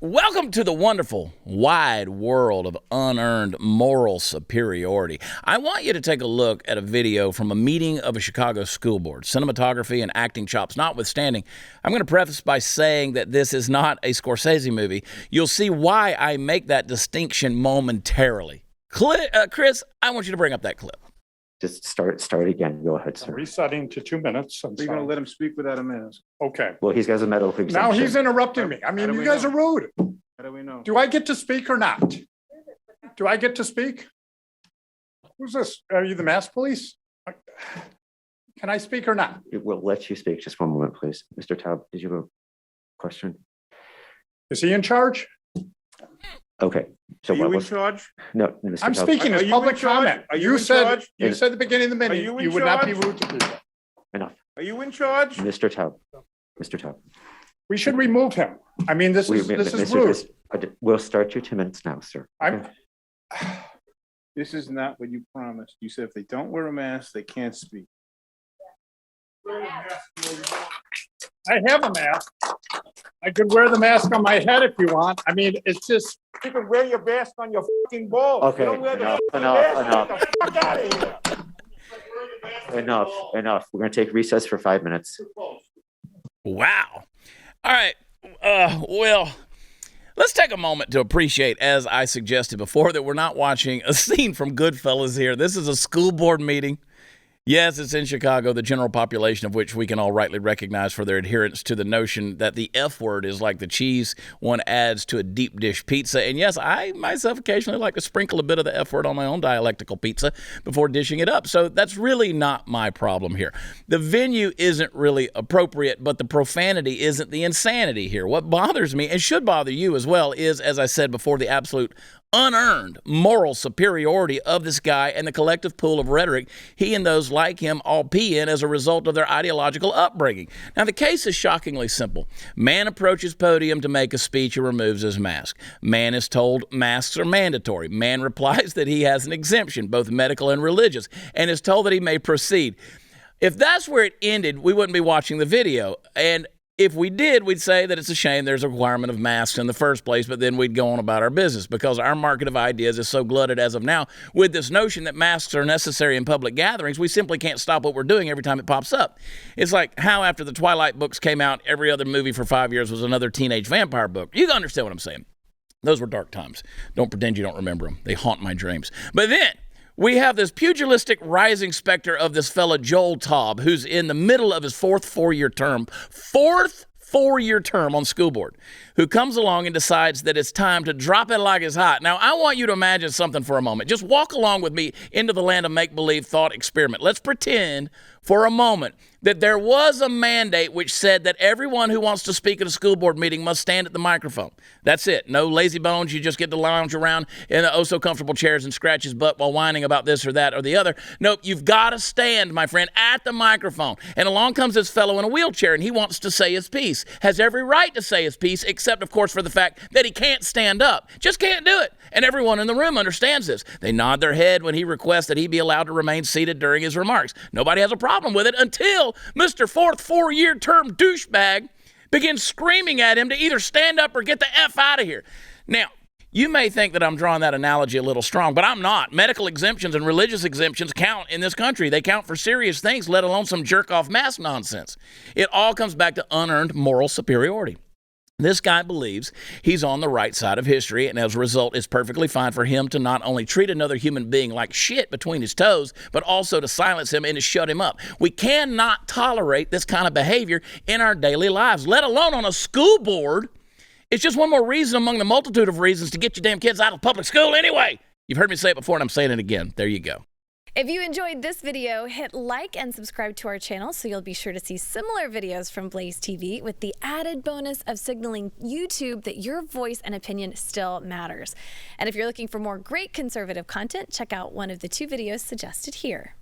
Welcome to the wonderful, wide world of unearned moral superiority. I want you to take a look at a video from a meeting of a Chicago school board. Cinematography and acting chops notwithstanding, I'm going to preface by saying that this is not a Scorsese movie. You'll see why I make that distinction momentarily. Chris, I want you to bring up that clip. Just start again. Go ahead, sir. Resetting to 2 minutes. We're going to let him speak without a mask. Okay. Well, he's got a medical exemption. Now he's interrupting me. I mean, you guys are rude. How do we know? Do I get to speak or not? Do I get to speak? Who's this? Are you the mask police? Can I speak or not? We'll let you speak. Just one moment, please. Mr. Taub, did you have a question? Is he in charge? Okay. So Are you in charge? No, Mr. I'm Taub. speaking as Are you public in charge? comment. Are you You in said charge? at the beginning of the meeting you you in would not be charge? rude to people. Enough. Are you in charge? Mr. Taub. Mr. Taub. We should remove him. I mean, this is rude. We'll start your 2 minutes now, sir. I'm. This is not what you promised. You said if they don't wear a mask, they can't speak. I have a mask. I could wear the mask on my head if you want. I mean, it's just. You can wear your mask on your fucking balls. Okay, You don't wear enough. Get the fuck out of here. Enough. We're going to take recess for 5 minutes. Wow. All right. Well, let's take a moment to appreciate, as I suggested before, that we're not watching a scene from Goodfellas here. This is a school board meeting. Yes, it's in Chicago, the general population of which we can all rightly recognize for their adherence to the notion that the F word is like the cheese one adds to a deep dish pizza. And yes, I myself occasionally like to sprinkle a bit of the F word on my own dialectical pizza before dishing it up. So that's really not my problem here. The venue isn't really appropriate, but the profanity isn't the insanity here. What bothers me, and should bother you as well, is, as I said before, the absolute unearned moral superiority of this guy and the collective pool of rhetoric he and those like him all pee in as a result of their ideological upbringing. Now, the case is shockingly simple. Man approaches podium to make a speech and removes his mask. Man is told masks are mandatory. Man replies that he has an exemption, both medical and religious, and is told that he may proceed. If that's where it ended, we wouldn't be watching the video. And if we did, we'd say that it's a shame there's a requirement of masks in the first place, but then we'd go on about our business because our market of ideas is so glutted as of now with this notion that masks are necessary in public gatherings, we simply can't stop what we're doing every time it pops up. It's like how after the Twilight books came out, every other movie for 5 years was another teenage vampire book. You can understand what I'm saying. Those were dark times. Don't pretend you don't remember them. They haunt my dreams. But then we have this pugilistic rising specter of this fella Joel Taub, who's in the middle of his fourth four-year term on school board, who comes along and decides that it's time to drop it like it's hot. Now, I want you to imagine something for a moment. Just walk along with me into the land of make-believe thought experiment. Let's pretend for a moment that there was a mandate which said that everyone who wants to speak at a school board meeting must stand at the microphone. That's it. No lazy bones. You just get to lounge around in the oh-so-comfortable chairs and scratch his butt while whining about this or that or the other. Nope, you've got to stand, my friend, at the microphone. And along comes this fellow in a wheelchair, and he wants to say his piece. Has every right to say his piece, except, of course, for the fact that he can't stand up. Just can't do it. And everyone in the room understands this. They nod their head when he requests that he be allowed to remain seated during his remarks. Nobody has a problem with it until Mr. Fourth four-year term douchebag begins screaming at him to either stand up or get the F out of here. Now, you may think that I'm drawing that analogy a little strong, but I'm not. Medical exemptions and religious exemptions count in this country. They count for serious things, let alone some jerk-off mask nonsense. It all comes back to unearned moral superiority. This guy believes he's on the right side of history, and as a result, it's perfectly fine for him to not only treat another human being like shit between his toes, but also to silence him and to shut him up. We cannot tolerate this kind of behavior in our daily lives, let alone on a school board. It's just one more reason among the multitude of reasons to get your damn kids out of public school anyway. You've heard me say it before, and I'm saying it again. There you go. If you enjoyed this video, hit like and subscribe to our channel so you'll be sure to see similar videos from BlazeTV with the added bonus of signaling YouTube that your voice and opinion still matters. And if you're looking for more great conservative content, check out one of the 2 videos suggested here.